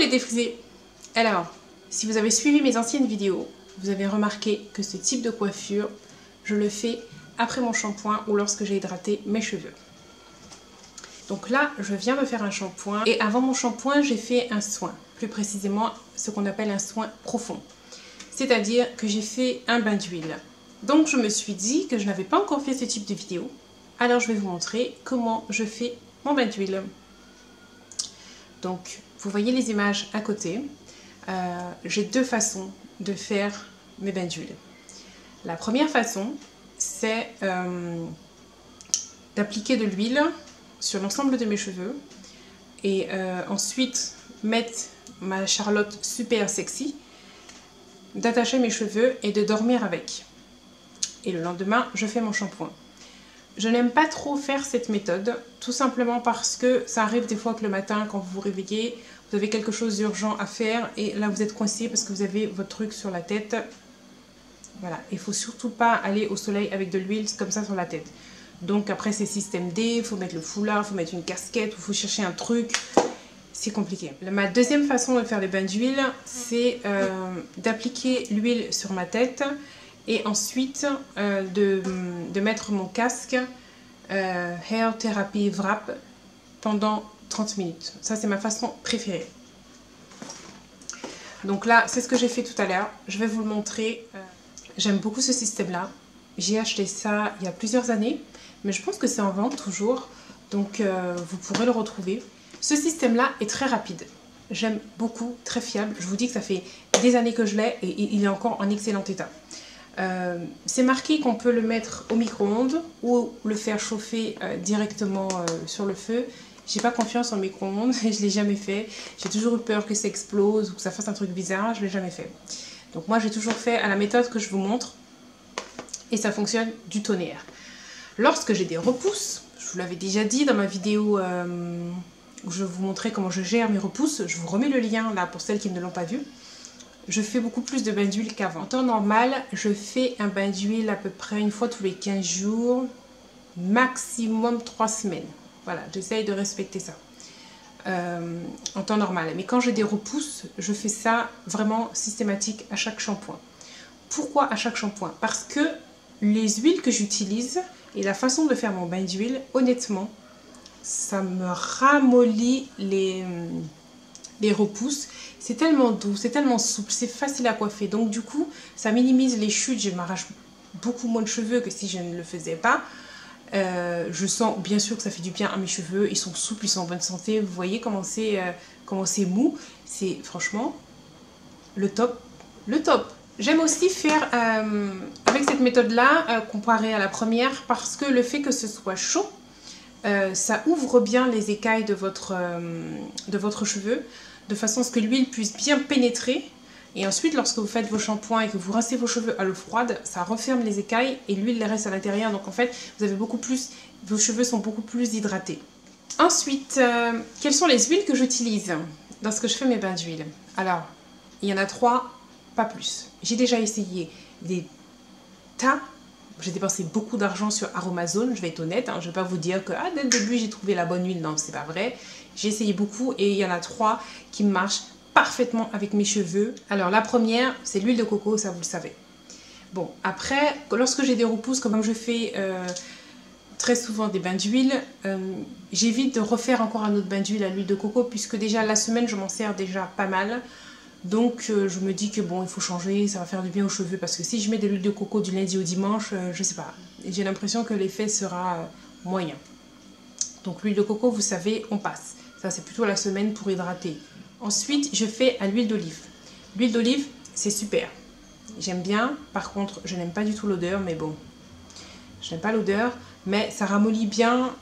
les défrisés. Alors, si vous avez suivi mes anciennes vidéos, vous avez remarqué que ce type de coiffure, je le fais après mon shampoing ou lorsque j'ai hydraté mes cheveux. Donc là, je viens de faire un shampoing et avant mon shampoing, j'ai fait un soin. Plus précisément, ce qu'on appelle un soin profond. C'est-à-dire que j'ai fait un bain d'huile. Donc je me suis dit que je n'avais pas encore fait ce type de vidéo. Alors je vais vous montrer comment je fais mon bain d'huile. Donc vous voyez les images à côté. J'ai deux façons de faire mes bains d'huile. La première façon, c'est d'appliquer de l'huile sur l'ensemble de mes cheveux et ensuite mettre ma Charlotte super sexy, d'attacher mes cheveux et de dormir avec. Et le lendemain, je fais mon shampoing. Je n'aime pas trop faire cette méthode, tout simplement parce que ça arrive des fois que le matin, quand vous vous réveillez, vous avez quelque chose d'urgent à faire et là vous êtes coincé parce que vous avez votre truc sur la tête. Voilà, il ne faut surtout pas aller au soleil avec de l'huile comme ça sur la tête. Donc après c'est système D, il faut mettre le foulard, il faut mettre une casquette, il faut chercher un truc. C'est compliqué. Ma deuxième façon de faire les bains d'huile, c'est d'appliquer l'huile sur ma tête et ensuite de mettre mon casque Hair Therapy Wrap pendant 30 minutes. Ça, c'est ma façon préférée. Donc là, c'est ce que j'ai fait tout à l'heure. Je vais vous le montrer. J'aime beaucoup ce système-là. J'ai acheté ça il y a plusieurs années, mais je pense que c'est en vente toujours. Donc, vous pourrez le retrouver. Ce système-là est très rapide. J'aime beaucoup, très fiable. Je vous dis que ça fait des années que je l'ai et il est encore en excellent état. C'est marqué qu'on peut le mettre au micro-ondes ou le faire chauffer directement sur le feu. J'ai pas confiance en micro-ondes et je l'ai jamais fait. J'ai toujours eu peur que ça explose ou que ça fasse un truc bizarre. Je l'ai jamais fait. Donc moi j'ai toujours fait à la méthode que je vous montre et ça fonctionne du tonnerre. Lorsque j'ai des repousses, je vous l'avais déjà dit dans ma vidéo où je vous montrais comment je gère mes repousses, je vous remets le lien là pour celles qui ne l'ont pas vu. Je fais beaucoup plus de bains d'huile qu'avant. En temps normal, je fais un bain d'huile à peu près une fois tous les 15 jours, maximum 3 semaines. Voilà, j'essaye de respecter ça en temps normal. Mais quand j'ai des repousses, je fais ça vraiment systématique à chaque shampoing. Pourquoi à chaque shampoing? Parce que les huiles que j'utilise et la façon de faire mon bain d'huile, honnêtement, ça me ramollit les repousses. C'est tellement doux, c'est tellement souple, c'est facile à coiffer. Donc du coup, ça minimise les chutes. Je m'arrache beaucoup moins de cheveux que si je ne le faisais pas. Je sens bien sûr que ça fait du bien à mes cheveux. Ils sont souples, ils sont en bonne santé. Vous voyez comment c'est mou. C'est franchement le top. Le top. J'aime aussi faire avec cette méthode-là, comparée à la première, parce que le fait que ce soit chaud, ça ouvre bien les écailles de votre cheveu, de façon à ce que l'huile puisse bien pénétrer. Et ensuite, lorsque vous faites vos shampoings et que vous rincez vos cheveux à l'eau froide, ça referme les écailles et l'huile reste à l'intérieur. Donc en fait, vous avez beaucoup plus, vos cheveux sont beaucoup plus hydratés. Ensuite, quelles sont les huiles que j'utilise lorsque je fais mes bains d'huile? Alors, il y en a 3, pas plus. J'ai déjà essayé des tas. J'ai dépensé beaucoup d'argent sur Aromazone, je vais être honnête. Je ne vais pas vous dire que dès le début j'ai trouvé la bonne huile. Non, c'est pas vrai. J'ai essayé beaucoup et il y en a 3 qui marchent parfaitement avec mes cheveux. Alors la première, c'est l'huile de coco, ça vous le savez. Bon, après, lorsque j'ai des repousses, comme je fais très souvent des bains d'huile, j'évite de refaire encore un autre bain d'huile à l'huile de coco, puisque déjà la semaine, je m'en sers déjà pas mal. Donc je me dis que bon, il faut changer, ça va faire du bien aux cheveux, parce que si je mets de l'huile de coco du lundi au dimanche, je sais pas, j'ai l'impression que l'effet sera moyen. Donc l'huile de coco, vous savez, on passe. Ça, c'est plutôt la semaine pour hydrater. Ensuite, je fais à l'huile d'olive. L'huile d'olive, c'est super. J'aime bien. Par contre, je n'aime pas du tout l'odeur, mais bon. Je n'aime pas l'odeur, mais ça ramollit bien.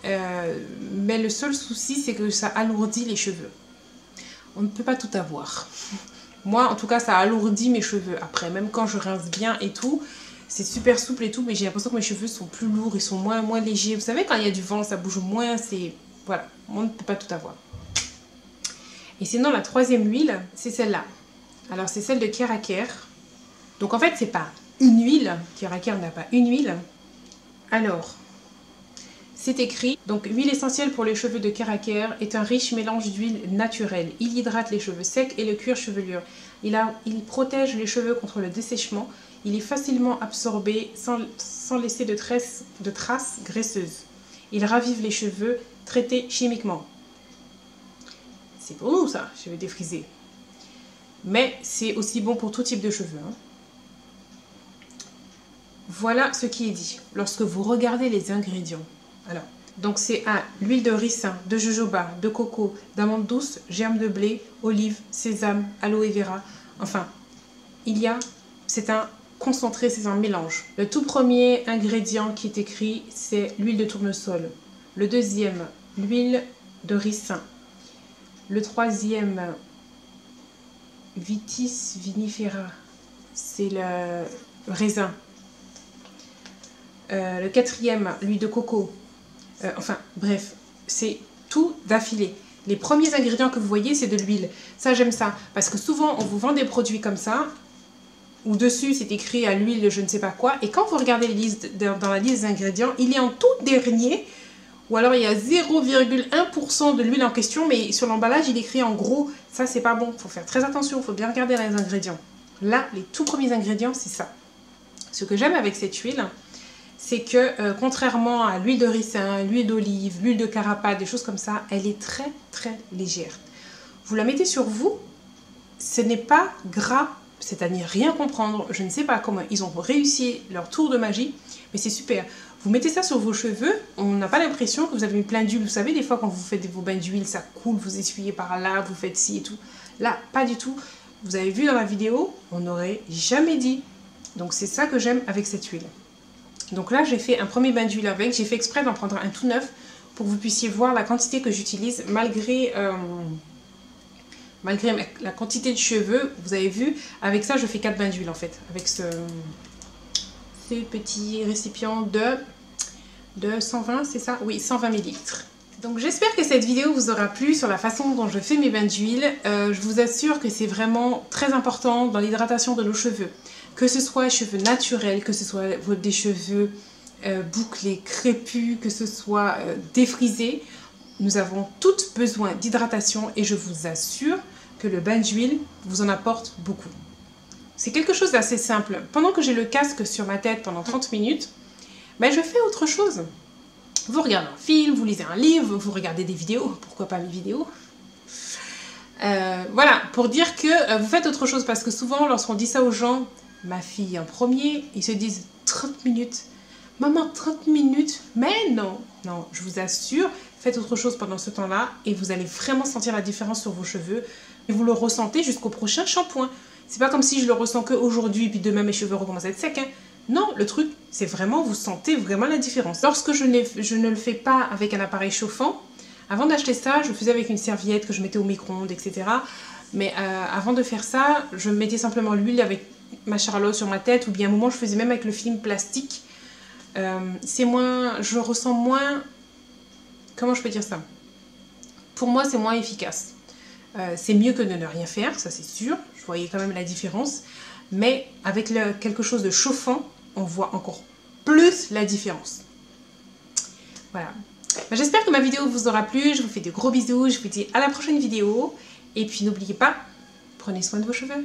Mais le seul souci, c'est que ça alourdit les cheveux. On ne peut pas tout avoir. Moi, en tout cas, ça alourdit mes cheveux. Après, même quand je rince bien et tout, c'est super souple et tout, mais j'ai l'impression que mes cheveux sont plus lourds, ils sont moins légers. Vous savez, quand il y a du vent, ça bouge moins. C'est voilà, on ne peut pas tout avoir. Et sinon, la troisième huile, c'est celle-là. Alors, c'est celle de Keraker. Donc, en fait, c'est pas une huile. Keraker n'a pas une huile. Alors, c'est écrit, donc l'huile essentielle pour les cheveux de Keraker est un riche mélange d'huile naturelle. Il hydrate les cheveux secs et le cuir chevelu. Il protège les cheveux contre le dessèchement. Il est facilement absorbé sans laisser de traces graisseuses. Il ravive les cheveux traités chimiquement. C'est pour nous ça, cheveux défrisés. Mais c'est aussi bon pour tout type de cheveux. Hein. Voilà ce qui est dit lorsque vous regardez les ingrédients. Alors, donc c'est l'huile de ricin, de jojoba, de coco, d'amande douce, germe de blé, olive, sésame, aloe vera. Enfin, c'est un concentré, c'est un mélange. Le tout premier ingrédient qui est écrit, c'est l'huile de tournesol. Le deuxième, l'huile de ricin. Le troisième, Vitis vinifera, c'est le raisin. Le quatrième, l'huile de coco. Enfin, bref, c'est tout d'affilée. Les premiers ingrédients que vous voyez, c'est de l'huile. Ça, j'aime ça. Parce que souvent, on vous vend des produits comme ça, où dessus, c'est écrit à l'huile, je ne sais pas quoi. Et quand vous regardez dans la liste des ingrédients, il est en tout dernier. Ou alors, il y a 0,1% de l'huile en question, mais sur l'emballage, il est écrit en gros. Ça, c'est pas bon. Il faut faire très attention. Il faut bien regarder les ingrédients. Là, les tout premiers ingrédients, c'est ça. Ce que j'aime avec cette huile, c'est que contrairement à l'huile de ricin, l'huile d'olive, l'huile de carapate, des choses comme ça, elle est très très légère. Vous la mettez sur vous, ce n'est pas gras, c'est à n'y rien comprendre. Je ne sais pas comment ils ont réussi leur tour de magie, mais c'est super. Vous mettez ça sur vos cheveux, on n'a pas l'impression que vous avez mis plein d'huile. Vous savez, des fois quand vous faites vos bains d'huile, ça coule, vous essuyez par là, vous faites ci et tout. Là, pas du tout. Vous avez vu dans la vidéo, on n'aurait jamais dit. Donc c'est ça que j'aime avec cette huile. Donc là, j'ai fait un premier bain d'huile avec. J'ai fait exprès d'en prendre un tout neuf pour que vous puissiez voir la quantité que j'utilise malgré la quantité de cheveux. Vous avez vu, avec ça, je fais 4 bains d'huile en fait. Avec ce petit récipient de 120, c'est ça? Oui, 120 ml. Donc j'espère que cette vidéo vous aura plu sur la façon dont je fais mes bains d'huile. Je vous assure que c'est vraiment très important dans l'hydratation de nos cheveux. Que ce soit cheveux naturels, que ce soit des cheveux bouclés, crépus, que ce soit défrisés, nous avons toutes besoin d'hydratation et je vous assure que le bain d'huile vous en apporte beaucoup. C'est quelque chose d'assez simple. Pendant que j'ai le casque sur ma tête pendant 30 minutes, ben je fais autre chose. Vous regardez un film, vous lisez un livre, vous regardez des vidéos, pourquoi pas mes vidéos. Voilà, pour dire que vous faites autre chose parce que souvent lorsqu'on dit ça aux gens, ma fille en premier, ils se disent 30 minutes. Maman, 30 minutes? Mais non, non, je vous assure, faites autre chose pendant ce temps-là et vous allez vraiment sentir la différence sur vos cheveux. Et vous le ressentez jusqu'au prochain shampoing. C'est pas comme si je le ressens qu'aujourd'hui puis demain mes cheveux recommencent à être secs. Hein. Non, le truc, c'est vraiment, vous sentez vraiment la différence. Lorsque je ne le fais pas avec un appareil chauffant, avant d'acheter ça, je le faisais avec une serviette que je mettais au micro-ondes, etc. Mais avant de faire ça, je mettais simplement l'huile avec ma charlotte sur ma tête ou bien à un moment, je faisais même avec le film plastique. C'est moins, je ressens moins, comment je peux dire ça? Pour moi, c'est moins efficace. C'est mieux que de ne rien faire, ça c'est sûr. Je voyais quand même la différence. Mais avec quelque chose de chauffant, on voit encore plus la différence. Voilà. J'espère que ma vidéo vous aura plu. Je vous fais de gros bisous. Je vous dis à la prochaine vidéo. Et puis n'oubliez pas, prenez soin de vos cheveux.